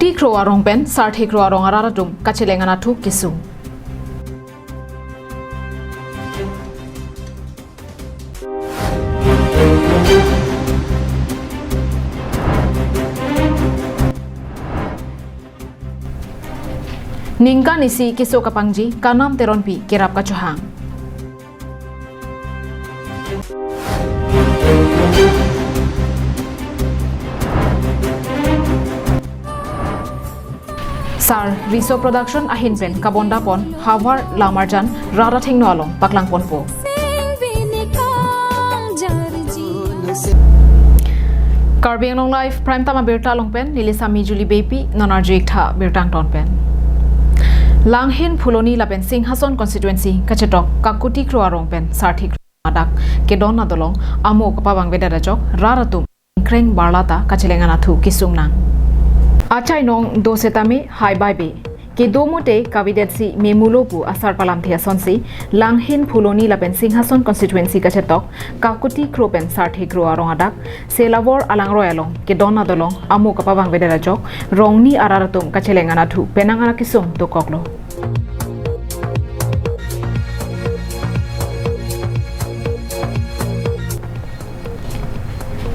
Kakuti kro arong pen sarthi kro arong araradum kachilengana thu kisu. Ningka nisi kiso kapangji kanam teronpi kirap kacuhang. Sar Riso Production ahin pen kabonda pon Hawar Lamarjan Rara Thingno along Paklang Ponpo. Karbi Anong Live Prime Tama Birta Long Pen Nilisami Julie Baby Nonarjik Tha Birtang Ton Pen. Langhin Phuloni Lapen Singhason Constituency Kachetok Kakuti Kruarong Pen Sarthi Adak Kedon Nadolong Amo Kapabang Vedarajok Raratum Kreng Barlata Kachelengana Thu Kisumnang. Achai nong do setame hai bai be ke do mote kavidetsi memulopu asar palam thia sonsi langhin phuloni lapen singhason constituency kachetok kakuti kropen sarthi kro arong adak selavor alang royalong ke donna dolong amu kapabang vedarajok rongni araratum kachelengana thu penangana kisum to koklo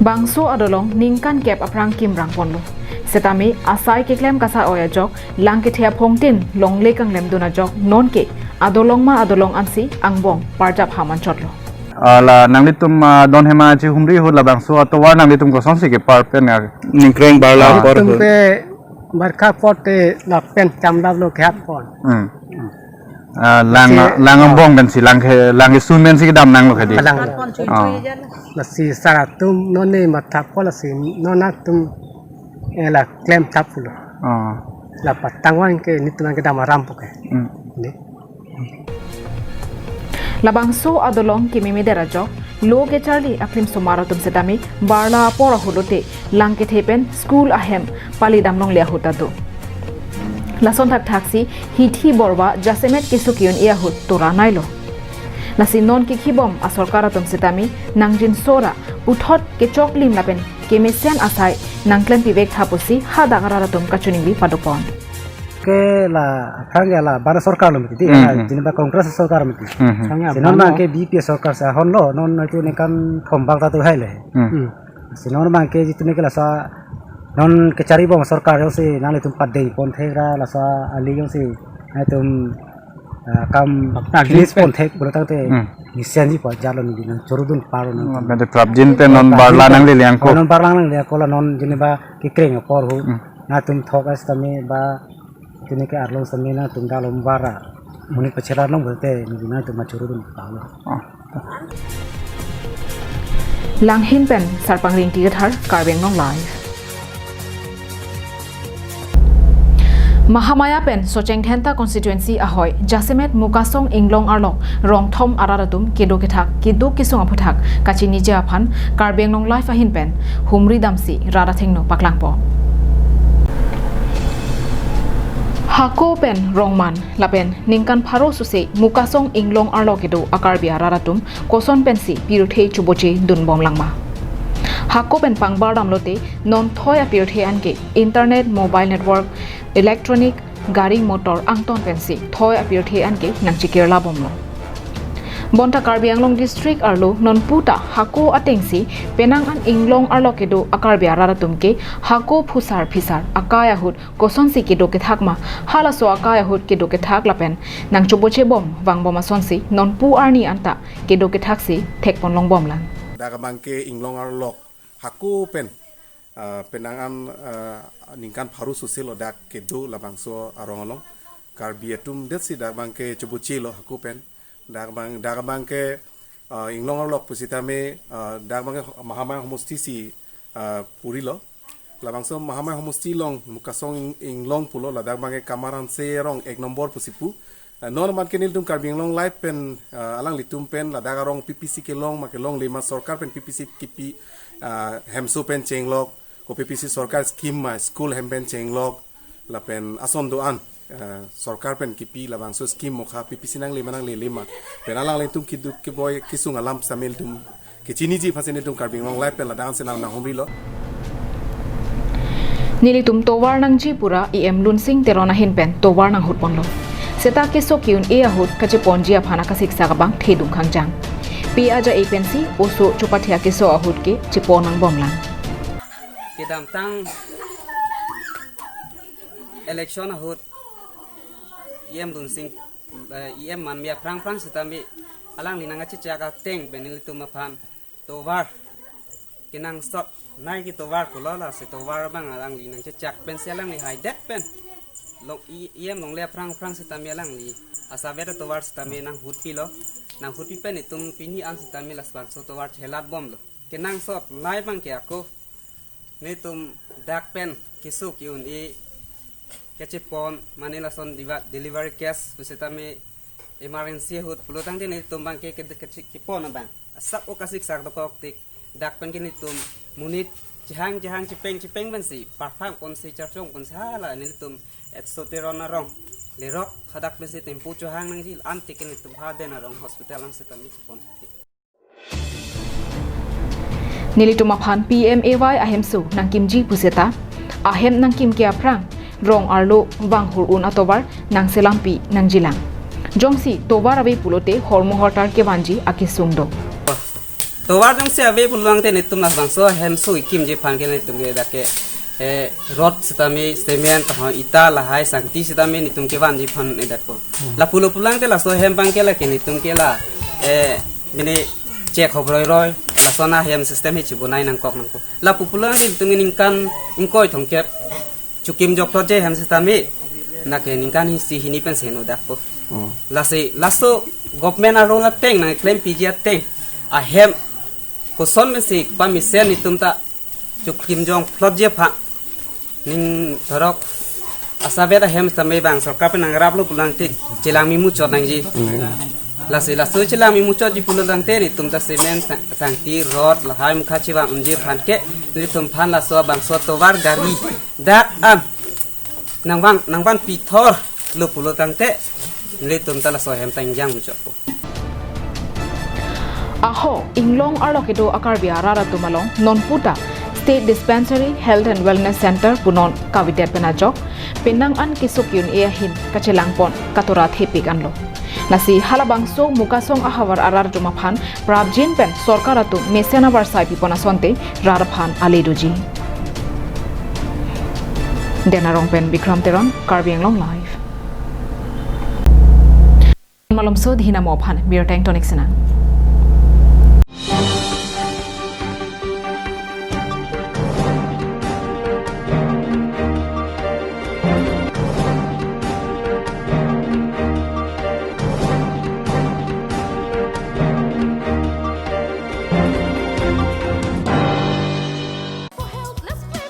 bangso adolong ningkan kep aprang kimrang ponlo setame asai ke klem kasa oya jok lang ke thia phongtin long lekang lem duna jok non ke adolong ma adolong ansi angbong parjap haman chotlo la nanglitum don hema chi humri hu labang so to war nanglitum ko sonsi ke par pen ningkreng barla por tum pe barka pote la pen chamdab lo khat pon lang ambong ben si lang ke sun men si dam nang lo khadi la si sara tum non ne matha pol si nonat tum la claim tapulo la patangwan ke nituan ke dama rampuke ni labangso adolong ki memedera jok lo ke charli aklim somaratum setami barla pora holote langke thepen school ahem pali damlong le hota do lason thak thaksi hithi borba jasemet kisukion ia hut tora nailo lasi non ki khibom a sarkaratum setami nangjin sora uthot ke choklim lapen ke mesian asai nangklem pivek thapusi hada gararatum kachuningli padopon ke la khangya la bara sarkar lo miti jinba congress sarkar miti sinon ma ke bp sarkar sa honlo non tu ne kan thombak ta tu haile sinon ma ke jitune ke la sa non ke chari bom sarkar yo se nale tum padde pon thegra la sa ali yo se tum kam list pon thek bolta te nisenji pa jalo ni din chorudun paro non ben trap jin pe non barla nang le liang ko non barla nang le ko la non jinba ke kreng por hu na tum thok as tame ba tune ke arlo same na tum dalom bara muni pachela nong bolte ni na tum chorudun palo langhin pen sarpang ring ti thar karbeng nong live Mahamaya pen Socheng Thenta constituency ahoy Jasemet Mukasong Inglong Arlong Rong Thom Araratum Kedo Kethak Kedo Kisong Aputhak Kachini Japhan Karbeng Nong Life ahin pen Humri Damsi Rara Thengno Paklangpo Hako pen Rongman Lapen Ningkan Pharo Suse Mukasong Inglong Arlo Kedo Akarbi Araratum Koson Pensi Piruthe Chuboche Dunbom Langma Hako pen Pangbar Damlote Non Thoi Apirthe Anke Internet Mobile Network Electronic Gari Motor Angton Pensi Thoi Apirthe Anke Nangchi Kerala Bomlo Bonta Karbi Anglong District Arlo Non Puta Hako Atengsi Penang an Inglong Arlo Kedo Akarbi Araratumke Hako Phusar Phisar Akaya Hut Kosonsi Kedo Kethakma Halaso Akaya Hut Kedo Kethak Lapen Nang Chuboche Bom Wangboma Sonsi Non Pu Arni Anta Kedo Kethaksi Thekpon Long Bomlang Dagabangke Inglong Arlo Hako pen penangan ningkan paru sosial dak kedo labangso arong-along karbiatum det si dagabangke cobuci lo Hako pen dagabangke inglong arlo pusitame dagabangke mahamaya homusti si puri lo labangso mahamaya homusti long mukasong inglong pulo dagabangke kamaran serong ek nombor pusipu non man kenil tum karbing long life pen alang litum pen dagarong PPC ke long makelong lima sarkar pen PPC kipi hemso pen chenglok ko PPC sarkar scheme ma school hempen chenglok la pen ason doan sarkar pen kipi la bangso scheme mokha PPC nang lima pen alang litum kidu ke boy kisung alam samel tum ke chini ji fasene tum karbing long life pen la dan se nang na homri lo Nilitum towar nang Jipura em lunsing terona hinpen towar nang hutponlo. Seta keso kiun e ahut kache ponjia phana kasik sagabang thedung khangjang. Pi aja agency oso chupathia keso ahut ke chipon nang bomlang. Kidam tang election ahut em lunsing em man mia prang setami alang linanga chichaga teng benilitum aphan towar kinang stop nai ki towar kulola se towar bang alang linang chichak pen selang li hai dek pen long em long le prang setami alang li asavera towar setami nang hut pilo nang hut pi pen itum pini an setami lasbang so towar helat bom lo kinang stop nai bang ke ako nitum dak pen kisu kiun e kechipon manila son delivery cash setami emergency hut pulutang din itum bang ke kechipon bang asap o kasik sak dokok tik dak pen kinitum munit jahang cipeng ban si parfang kon si charchong kon sala nitum et soterona rong lerok hadak ben si tempu johang nang jil antik kinitum haden rong hospital ang setami chipon Nilitum aphan PMAY ahemsu nang kimji puseta ahem nang kim kia prang rong arlo wang hurun atobar nang selampi nang jilang. Jongsi tobar abe pulote hormo hortar ke banji akisungdo. Towar jong se abe pulang te nitum nas bangso hemsu kim je phan ke nitum ge dake rod setami semen tah ita lahai sangti setami nitum ke banji phan edat ko. La pulang te la so hem bang ke la ke nitum ke la mini cek hobroi roi la sona hem system hi chibunai nang kok nang ko. La pulang te nitum ningkan ingkoi thongkep chukim jok proje hem setami na ke ningkan hi si hini pen seno dak ko. La so government a rola teng na claim pg teng a hem koson mesik pamisen itum ta chukim jong proje pha ning thorok asabeta hem tamai bang sarkar pe nang raplo pulang te chilang mi muchot nang ji la so chilang mi muchot ji pulang te ni tum ta semen sangti rod la hai mukha chiwa unji phan ke ni tum phan la so bang so towar gari dak am nang ban pithor lu pulang te ni tum ta la so hem tang jang muchot ko Aho inglong arlokedo akarbia rara tumalong non puta State Dispensary Health and Wellness Center punon kavidet penajok penang an kisukyun eahin kachelangpon katorat hepik anlo nasi halabangso mukasong ahawar arar jumaphan prabjin pen sorkaratu mesena barsai pipona sonte raraphan aledoji denarong pen Bikram Teron Karbi Anglong live malomso dhina mophan beer tank tonic senang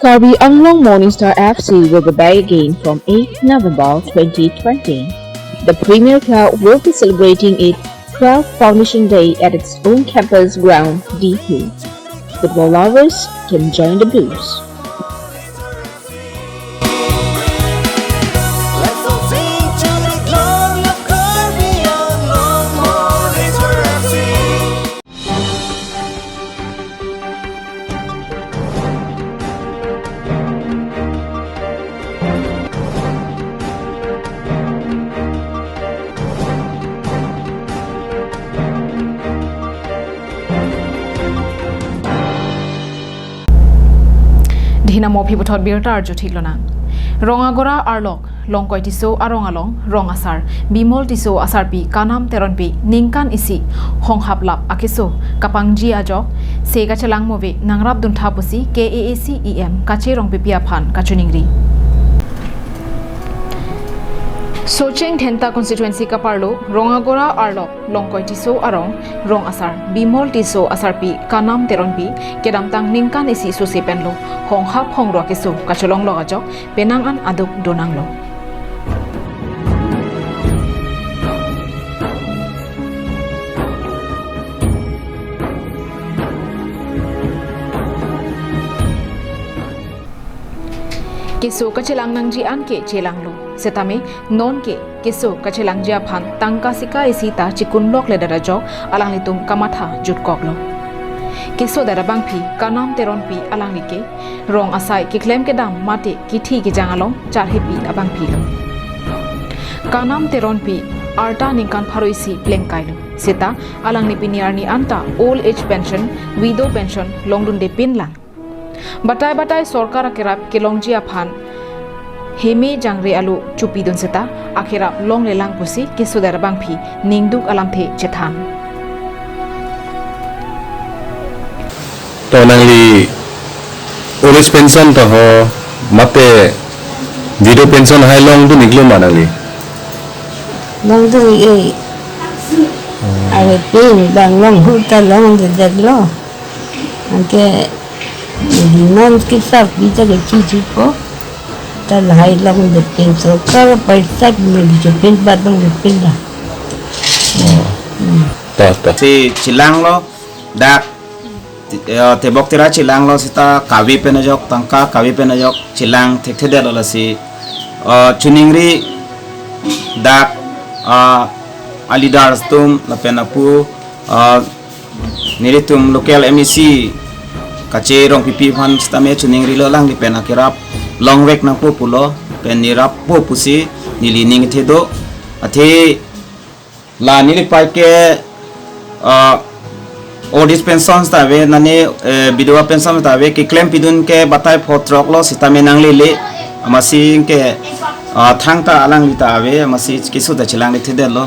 Karbi Anglong Morningstar FC will be back again from 8 November 2020. The Premier Club will be celebrating its 12th Foundation Day at its own campus ground, DP. Football lovers can join the blues. Dhinamo phibuthot birtar juthilona rongagora arlok longkoi tiso arongalong rong asar bimol tiso asarpi kanam teronpi ningkan isi honghaplap akiso kapangji ajok sega chalang move nangrap duntha pusi KAACEM kache rongpi pia phan kachuningri Socheng Thenta constituency kaparlo rongagora arlok longkoi tiso arong rong asar bimol tiso asarpi kanam teronpi kedamtang ningkan isi sose penlo honghap hongro keso kacholong logajok penangan aduk donanglo keso kachelang nangji anke chelanglo setame non ke keso kachelang jia phan tangka sika isita chikunlok ledara jok alang litum kamatha jutkoklo kiso dara bangphi kanam teron pi alang nike rong asai ki claim ke dam mate ki thi ki jangalong char he pi abangphi lo kanam teron pi arta ningkan pharoisi plengkailu seta alang ni piniar ni anta old age pension widow pension longdun de pinlang batai sorkar akerap kelongjia phan hemi jangre alu chupi don seta akhirap long lelang pusi kisudar bangphi ningduk alamthe chethan to nangli old age pension to ho mate widow pension hai long du niklo manali long du e ave pin bang long huta long de lo anke non kisap bisa ke cici ko tal hai long de pin so kar paisa mil je pin badong de pin la to si chilang lo dak tebok tira chilang lo sita kawi penajok tangka kawi penajok chilang thekthede lo si chuningri dak alidar stum lapenapu niritum local MEC kache rong pipi phan stame chuningri lo lang dipena kirap long wek na po pulo pen nirap po pusi nilining thedo athe la nilipai ke old age pension stave nane bidwa pension stave ke claim pidun ke batai photrok lo sitame nangli le amasi ke thangta alang lita ave amasi kisu da chilang le thede lo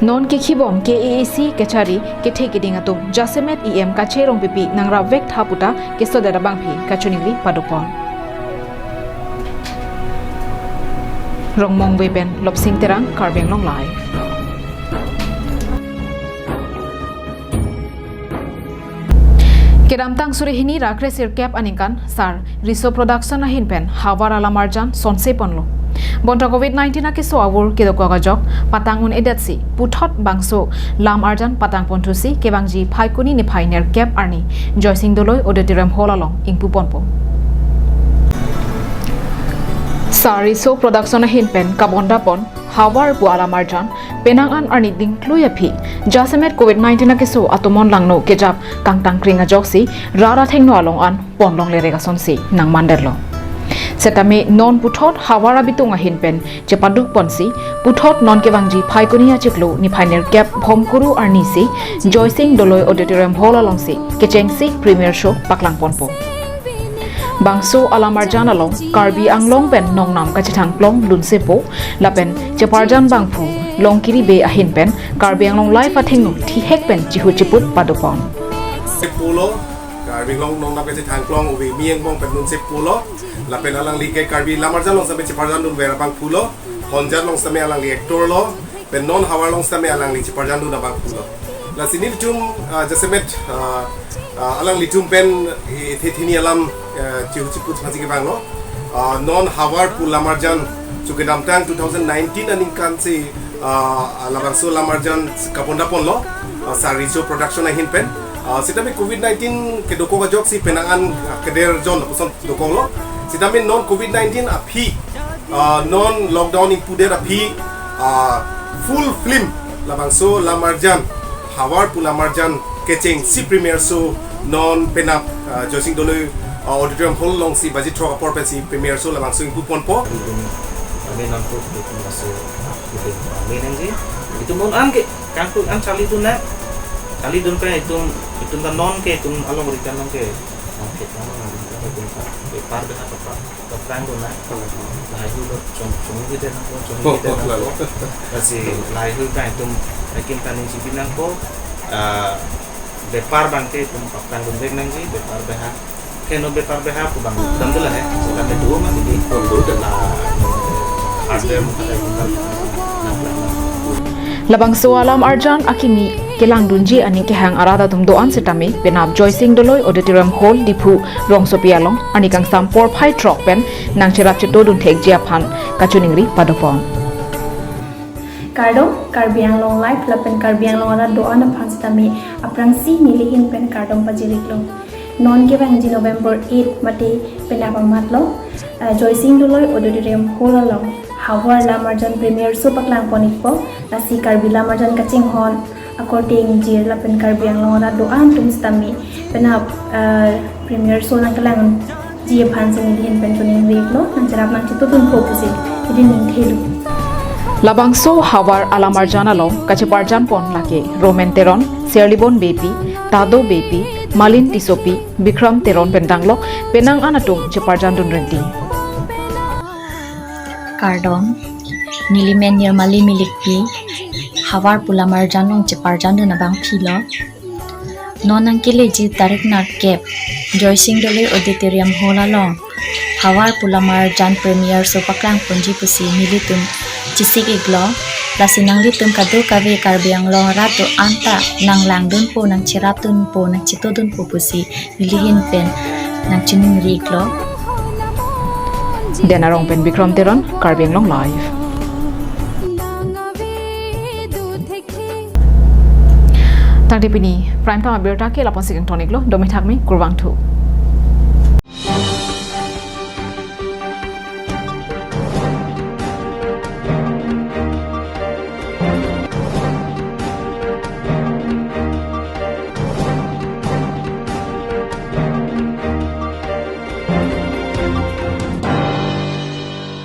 non ki khibom ke AAC ke chari ke theki ding atum jasemet em ka cherong pipi nangra vek thaputa ke sodara bangphi ka chuningri padupon rongmong beben lopsing terang karbeng long live kedam tang suri hini rakre sir cap aningkan sar riso production ahin pen hawar alamarjan sonse ponlo bonta covid-19 ake so awur kedokwa gajok patangun edatsi puthot bangso lam arjan patang pontusi kebangji phaikuni ni phainer cap arni joysing doloi auditorium hall along ingpu ponpo sari so production ahin pen kabonda pon hawar buala marjan penangan arni ding kluya phi jasemet covid-19 ake so atomon langno kejap kangtang kringa joksi rara thengno along an ponlong lerega sonsi nang manderlo setame non puthot hawara bitung ahin pen chepaduk ponsi puthot non kebangji phaikonia chiklo ni phainer cap phomkuru arni si joysing doloi auditorium hall alongsi kechengsi premier show paklang ponpo bangso alamarjan along karbi anglong pen nongnam kachithang plong lunsepo lapen cheparjan bangphu longkiri be ahin pen karbi anglong live athingnu thi hek pen chihu chiput padopon pulo karbi long nong na kachithang plong ubi mieng bong pen lunse pulo lapen alang like karbi lamarjan long sabe cheparjan dun vera bang pulo honjan long same alang li actor lo pen non hawar long same alang li cheparjan dun bang pulo la sinil tum jasemet alang litum pen thethini alam chihuchiput phasi bang no non hawar pulamarjan chukidam tang 2019 aningkan si labangso lamarjan kaponda ponlo sariso production ahin pen sitami covid-19 ke doko gajok si penangan keder jon puson dokong lo sitami non covid-19 aphi non lockdown in puder aphi full film labangso lamarjan hawar pulamarjan kecheng si premier so non penap joysing doloi auditorium hall long si budget throw upper pen si premier so labang so input pon po kami non po itu masuk kami nanti itu mon am ke kan tu am cali tu na cali dun pe itu kan non ke itu along berikan non ke oke kamu nanti itu par dengan apa perang tu na lalu lo cung kita masih lalu kan itu mungkin tani si binang po bepar bangke itu perang dun dek nanti bepar beha keno bepar beha tu bang damdela hai sudah kedua mah jadi betul lah ada mukada kita labang so alam arjan akimi kelang dunji ani ke hang arada tum doan setame penap joysing doloi auditorium hall dipu rong sopialong ani kang sam por phai trok pen nang cherap cheto dun thek jia phan kachuningri padopon Kardong karbiang long life lapen karbiang long ara doa na phan setame aprang si nilihin pen kardong pajirik lo non ke bang November 8 mate penapa matlo joysing doloi auditorium hall along hawar lamarjan premier so paklang ponikpo lasi karbi lamarjan kaching hon according jir lapen karbi ang longora doan tum stami pena premier so nang kalang jie phan sing lihin pentonin weklo nang jarap nang chitutun ko pusik idin ning thelu Labangso hawar alamarjana long kacheparjan pon lake Roman Teron, Serlibon Bepi, Tado Bepi, Malin Tisopi, Bikram Teron pendanglo penang anatum cheparjan dunrenti. Kardom, Nilimen Nirmali Milikpi, Hawar Pulamarjan long cheparjan dunabang pilo, Nonang Kileji Tarik Narkep, Joycing Dole Auditorium Hola long, Hawar Pulamarjan Premier Sopaklang Punji Pusi Militum, Cisik Iglo, Lasinang Litum Kadu Kave Karbiang Long Rato Anta Nang Langdun po Nang Chiratun po Nang Chitodun po Pusi Milihin Pen Nang Chining Riglo. Denarong pen Bikram Teron, Karbiang Long Live. Tang dipini, prime time abirta ke lapon sigang tonik lo, domi thakmi kurwang thu.